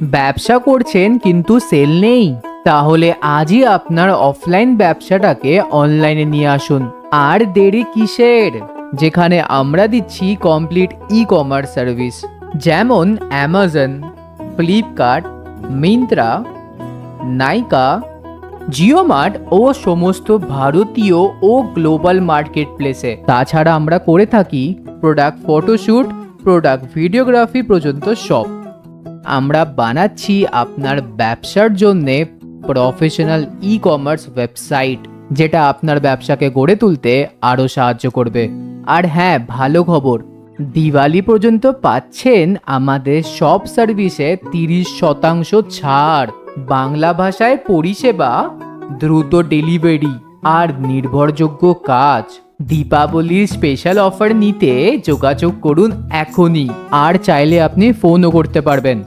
ব্যবসা করছেন কিন্তু সেল নেই? তাহলে আজই আপনার অফলাইন ব্যবসাটাকে অনলাইনে নিয়ে আসুন। আর দেরি কিসের? যেখানে আমরা দিচ্ছি কমপ্লিট ই কমার্স সার্ভিস, যেমন অ্যামাজন, ফ্লিপকার্ট, মিন্ত্রা, নাইকা, জিও মার্ট ও সমস্ত ভারতীয় ও গ্লোবাল মার্কেট প্লেসে। তাছাড়া আমরা করে থাকি প্রোডাক্ট ফটোশ্যুট, প্রোডাক্ট ভিডিওগ্রাফি পর্যন্ত সব। আমরা বানাচ্ছি আপনার ব্যবসার জন্যে প্রফেশনাল ই কমার্স ওয়েবসাইট, যেটা আপনার ব্যবসাকে গড়ে তুলতে আরও সাহায্য করবে। আর হ্যাঁ, ভালো খবর, দিওয়ালি পর্যন্ত পাচ্ছেন আমাদের সব সার্ভিসে 30% ছাড়। বাংলা ভাষায় পরিষেবা, দ্রুত ডেলিভারি আর নির্ভরযোগ্য কাজ। দীপাবলির স্পেশাল অফার নিতে যোগাযোগ করুন এখনই। আর চাইলে আপনি ফোনও করতে পারবেন।